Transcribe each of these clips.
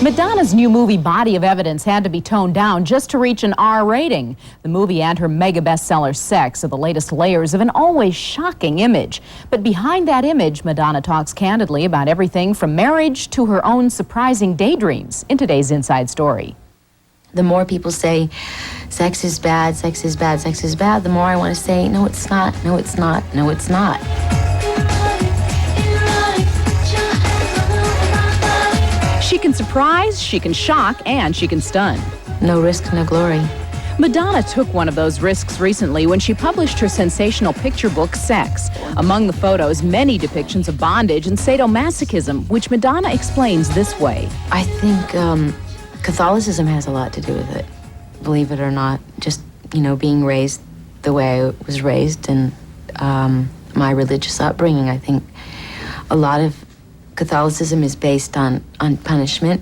Madonna's new movie, Body of Evidence, had to be toned down just to reach an R rating. The movie and her mega bestseller, Sex, are the latest layers of an always shocking image. But behind that image, Madonna talks candidly about everything from marriage to her own surprising daydreams in today's Inside Story. The more people say, sex is bad, sex is bad, sex is bad, the more I want to say, no, it's not, no, it's not, no, it's not. She can surprise, she can shock, and she can stun. No risk, no glory. Madonna took one of those risks recently when she published her sensational picture book, Sex. Among the photos, many depictions of bondage and sadomasochism, which Madonna explains this way. I think Catholicism has a lot to do with it, believe it or not. Just, you know, being raised the way I was raised and my religious upbringing. I think a lot of Catholicism is based on punishment.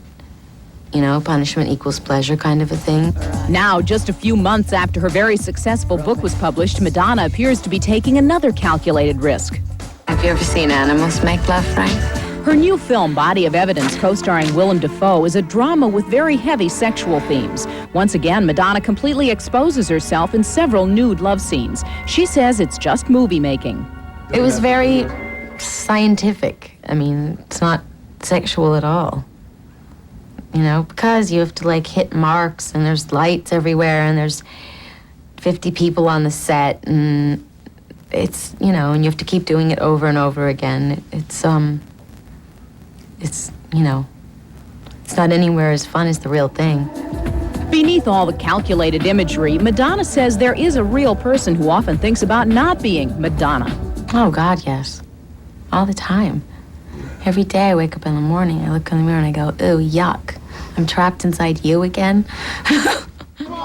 You know, punishment equals pleasure kind of a thing. Now, just a few months after her very successful book was published, Madonna appears to be taking another calculated risk. Have you ever seen animals make love, Frank? Her new film, Body of Evidence, co-starring Willem Dafoe, is a drama with very heavy sexual themes. Once again, Madonna completely exposes herself in several nude love scenes. She says it's just movie making. It was very scientific. I mean, it's not sexual at all. You know, because you have to, like, hit marks, and there's lights everywhere, and there's 50 people on the set, and it's, you know, and you have to keep doing it over and over again. It's, you know, it's not anywhere as fun as the real thing. Beneath all the calculated imagery, Madonna says there is a real person who often thinks about not being Madonna. Oh, God, yes. All the time. Every day I wake up in the morning, I look in the mirror and I go, ooh, yuck. I'm trapped inside you again.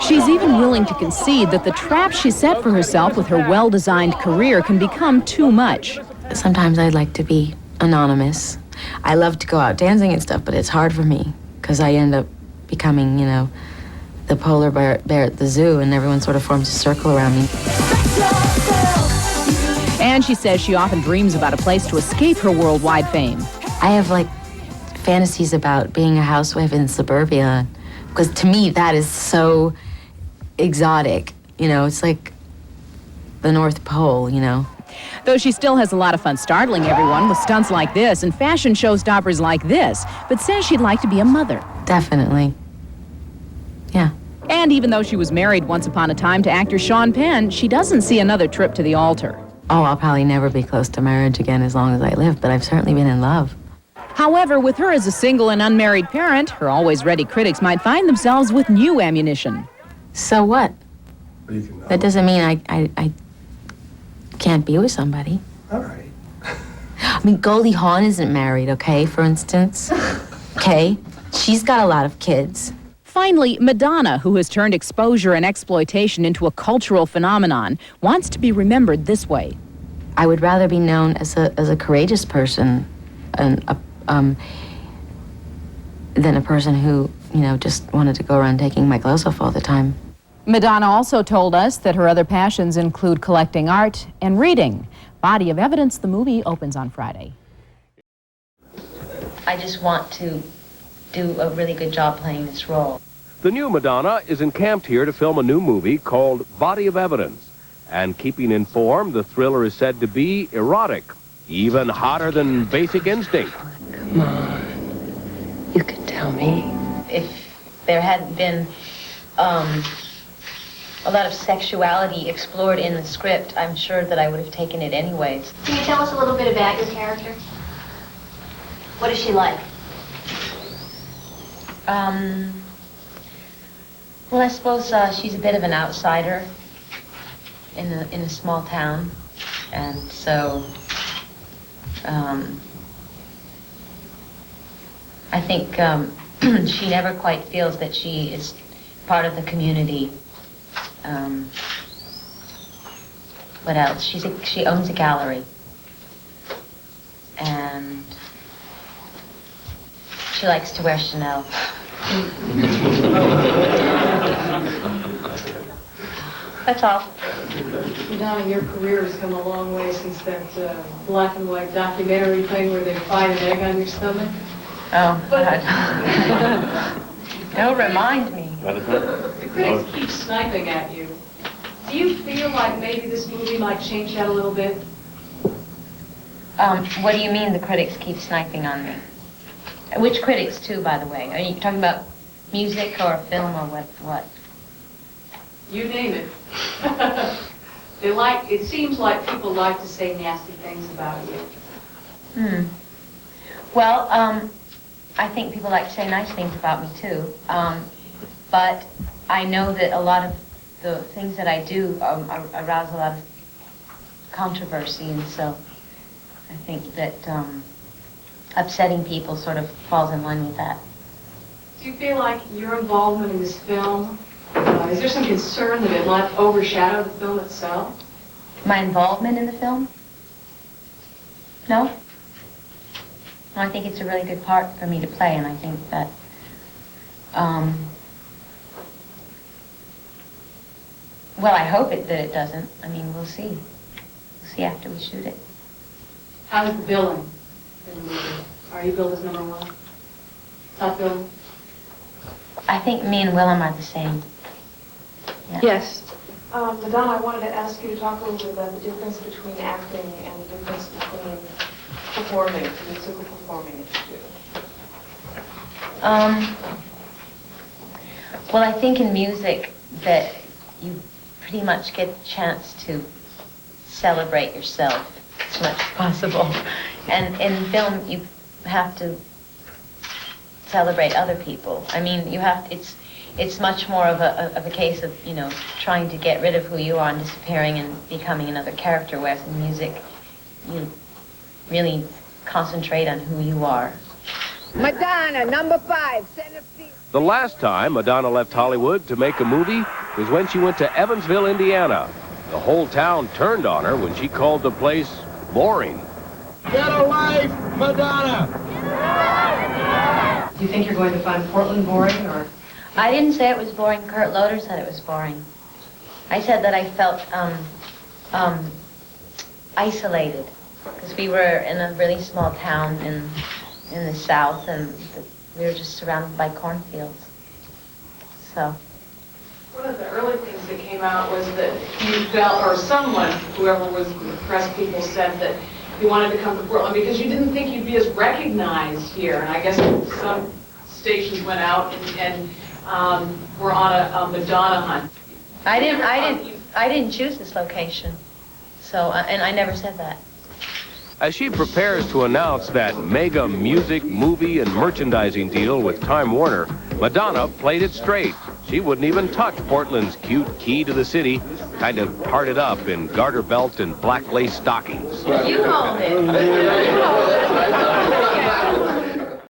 She's even willing to concede that the trap she set for herself with her well-designed career can become too much. Sometimes I'd like to be anonymous. I love to go out dancing and stuff, but it's hard for me because I end up becoming, you know, the polar bear at the zoo, and everyone sort of forms a circle around me. And she says she often dreams about a place to escape her worldwide fame. I have, like, fantasies about being a housewife in suburbia, because to me that is so exotic. You know, it's like the North Pole, you know. Though she still has a lot of fun startling everyone with stunts like this and fashion showstoppers like this, but says she'd like to be a mother. Definitely. Yeah. And even though she was married once upon a time to actor Sean Penn, she doesn't see another trip to the altar. Oh, I'll probably never be close to marriage again as long as I live, but I've certainly been in love. However, with her as a single and unmarried parent, her always ready critics might find themselves with new ammunition. So what? That doesn't mean I can't be with somebody. All right. I mean, Goldie Hawn isn't married, okay, for instance. Okay? She's got a lot of kids. Finally, Madonna, who has turned exposure and exploitation into a cultural phenomenon, wants to be remembered this way. I would rather be known as a courageous person and than a person who, you know, just wanted to go around taking my clothes off all the time. Madonna also told us that her other passions include collecting art and reading. Body of Evidence, the movie, opens on Friday. I just want to do a really good job playing this role. The new Madonna is encamped here to film a new movie called Body of Evidence. And keeping informed, the thriller is said to be erotic, even hotter than Basic Instinct. Come on, you can tell me. If there hadn't been a lot of sexuality explored in the script, I'm sure that I would have taken it anyways. Can you tell us a little bit about your character? What is she like? Well, I suppose she's a bit of an outsider in a small town, and so I think she never quite feels that she is part of the community. What else? She owns a gallery, and she likes to wear Chanel. That's all. Madonna, your career has come a long way since that black and white documentary thing where they find an egg on your stomach. Oh, God. Don't remind me. The critics keep sniping at you. Do you feel like maybe this movie might change that a little bit? What do you mean the critics keep sniping on me? Which critics, too, by the way? Are you talking about music or film or what? You name it. It seems like people like to say nasty things about you. Well, I think people like to say nice things about me, too. But I know that a lot of the things that I do arouse a lot of controversy, and so I think that upsetting people sort of falls in line with that. Do you feel like your involvement in this film, is there some concern that it might overshadow the film itself? My involvement in the film? No. I think it's a really good part for me to play, and I think that well, I hope that it doesn't. I mean, we'll see. We'll see after we shoot it. How's the billing in the movie? Are you billed as number one? Top billing? I think me and Willem are the same. Yeah. Yes. Madonna, I wanted to ask you to talk a little bit about the difference between acting and the difference between performing, musical performing that you do. Well, I think in music that you pretty much get the chance to celebrate yourself as much as possible. And in film, you have to celebrate other people. I mean, it's much more of a case of, you know, trying to get rid of who you are and disappearing and becoming another character, whereas in music, you really concentrate on who you are. Madonna, number 5, centerfield. The last time Madonna left Hollywood to make a movie was when she went to Evansville, Indiana. The whole town turned on her when she called the place boring. Get a life, Madonna! Do you think you're going to find Portland boring, or? I didn't say it was boring. Kurt Loder said it was boring. I said that I felt isolated because we were in a really small town in the South, and we were just surrounded by cornfields. So. One of the early things that came out was that you felt, or someone, whoever was the press people, said that you wanted to come to Portland because you didn't think you'd be as recognized here. And I guess some stations went out and were on a Madonna hunt. I didn't choose this location. So, and I never said that. As she prepares to announce that mega music, movie, and merchandising deal with Time Warner, Madonna played it straight. She wouldn't even touch Portland's cute key to the city, kind of parted up in garter belt and black lace stockings. You called it.